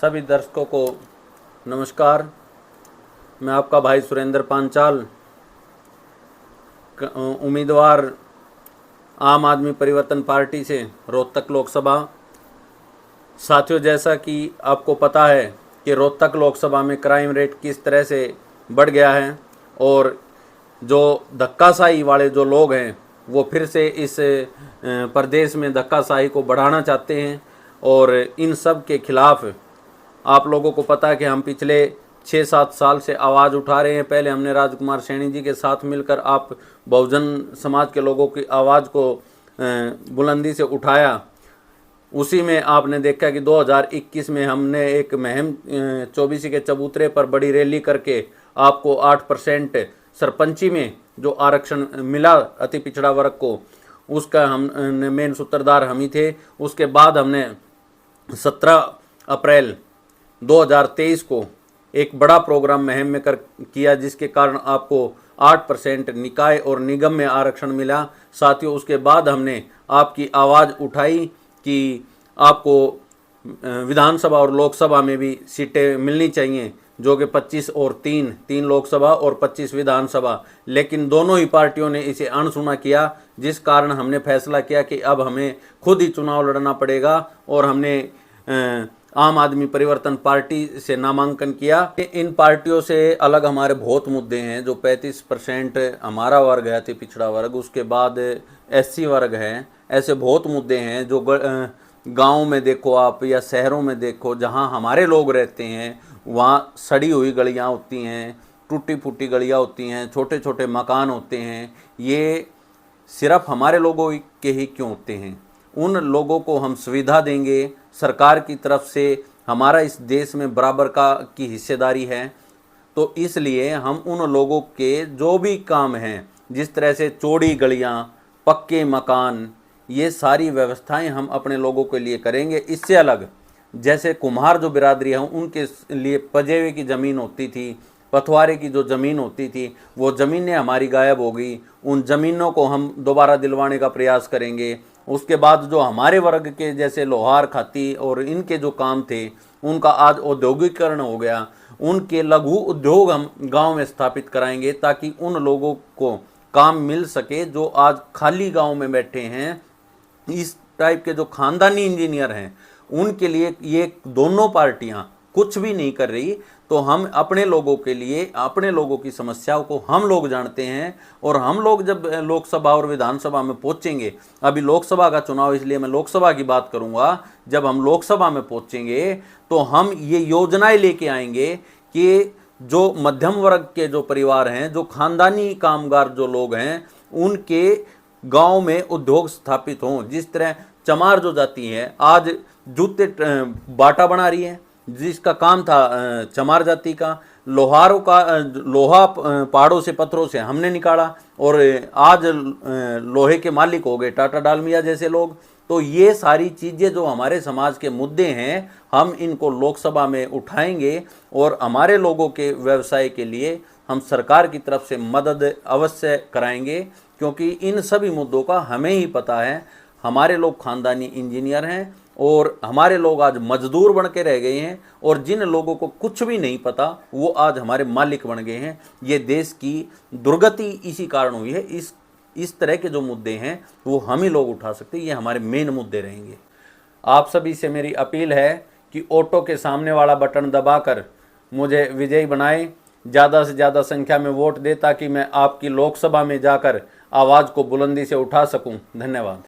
सभी दर्शकों को नमस्कार। मैं आपका भाई सुरेंद्र पांचाल, उम्मीदवार आम आदमी परिवर्तन पार्टी से रोहतक लोकसभा। साथियों, जैसा कि आपको पता है कि रोहतक लोकसभा में क्राइम रेट किस तरह से बढ़ गया है और जो धक्काशाही वाले जो लोग हैं वो फिर से इस प्रदेश में धक्काशाही को बढ़ाना चाहते हैं। और इन सब के खिलाफ आप लोगों को पता है कि हम पिछले 6-7 साल से आवाज़ उठा रहे हैं। पहले हमने राजकुमार सैनी जी के साथ मिलकर आप बहुजन समाज के लोगों की आवाज़ को बुलंदी से उठाया। उसी में आपने देखा कि 2021 में हमने एक मुहिम चौबीसी के चबूतरे पर बड़ी रैली करके आपको 8% सरपंची में जो आरक्षण मिला अति पिछड़ा वर्ग को, उसका हम मेन सूत्रधार हम ही थे। उसके बाद हमने 17 अप्रैल 2023 को एक बड़ा प्रोग्राम मुहिम में किया, जिसके कारण आपको 8% निकाय और निगम में आरक्षण मिला। साथियों, उसके बाद हमने आपकी आवाज़ उठाई कि आपको विधानसभा और लोकसभा में भी सीटें मिलनी चाहिए, जो कि 25 और 3 लोकसभा और 25 विधानसभा। लेकिन दोनों ही पार्टियों ने इसे अनसुना किया, जिस कारण हमने फैसला किया कि अब हमें खुद ही चुनाव लड़ना पड़ेगा और हमने आम आदमी परिवर्तन पार्टी से नामांकन किया। इन पार्टियों से अलग हमारे बहुत मुद्दे हैं। जो 35% हमारा वर्ग है, अति पिछड़ा वर्ग, उसके बाद SC वर्ग है। ऐसे बहुत मुद्दे हैं जो गाँव में देखो आप या शहरों में देखो, जहाँ हमारे लोग रहते हैं वहाँ सड़ी हुई गलियाँ होती हैं, टूटी फूटी गलियाँ होती हैं, छोटे छोटे मकान होते हैं। ये सिर्फ हमारे लोगों के ही क्यों होते हैं? उन लोगों को हम सुविधा देंगे। सरकार की तरफ से हमारा इस देश में बराबर की हिस्सेदारी है, तो इसलिए हम उन लोगों के जो भी काम हैं, जिस तरह से चौड़ी गलियां, पक्के मकान, ये सारी व्यवस्थाएं हम अपने लोगों के लिए करेंगे। इससे अलग जैसे कुम्हार जो बिरादरी है, उनके लिए पजेवे की ज़मीन होती थी, पथवारे की जो ज़मीन होती थी, वो ज़मीनें हमारी गायब हो गई। उन ज़मीनों को हम दोबारा दिलवाने का प्रयास करेंगे। उसके बाद जो हमारे वर्ग के जैसे लोहार, खाती और इनके जो काम थे, उनका आज औद्योगिकरण हो गया। उनके लघु उद्योग हम गांव में स्थापित कराएंगे, ताकि उन लोगों को काम मिल सके जो आज खाली गांव में बैठे हैं। इस टाइप के जो खानदानी इंजीनियर हैं, उनके लिए ये दोनों पार्टियां कुछ भी नहीं कर रही। तो हम अपने लोगों के लिए, अपने लोगों की समस्याओं को हम लोग जानते हैं। और हम लोग जब लोकसभा और विधानसभा में पहुंचेंगे, अभी लोकसभा का चुनाव, इसलिए मैं लोकसभा की बात करूंगा, जब हम लोकसभा में पहुंचेंगे तो हम ये योजनाएं लेके आएंगे कि जो मध्यम वर्ग के जो परिवार हैं, जो खानदानी कामगार जो लोग हैं, उनके गांव में उद्योग स्थापित हों। जिस तरह चमार जो जाती है आज जूते बाटा बना रही है, जिसका काम था चमार जाति का। लोहारों का लोहा पहाड़ों से, पत्थरों से हमने निकाला और आज लोहे के मालिक हो गए टाटा डालमिया जैसे लोग। तो ये सारी चीज़ें जो हमारे समाज के मुद्दे हैं, हम इनको लोकसभा में उठाएंगे और हमारे लोगों के व्यवसाय के लिए हम सरकार की तरफ से मदद अवश्य कराएंगे, क्योंकि इन सभी मुद्दों का हमें ही पता है। हमारे लोग खानदानी इंजीनियर हैं और हमारे लोग आज मजदूर बन के रह गए हैं, और जिन लोगों को कुछ भी नहीं पता वो आज हमारे मालिक बन गए हैं। ये देश की दुर्गति इसी कारण हुई है। इस तरह के जो मुद्दे हैं वो हम ही लोग उठा सकते हैं। ये हमारे मेन मुद्दे रहेंगे। आप सभी से मेरी अपील है कि ऑटो के सामने वाला बटन दबाकर मुझे विजयी बनाएं, ज़्यादा से ज़्यादा संख्या में वोट दें, ताकि मैं आपकी लोकसभा में जाकर आवाज़ को बुलंदी से उठा सकूं। धन्यवाद।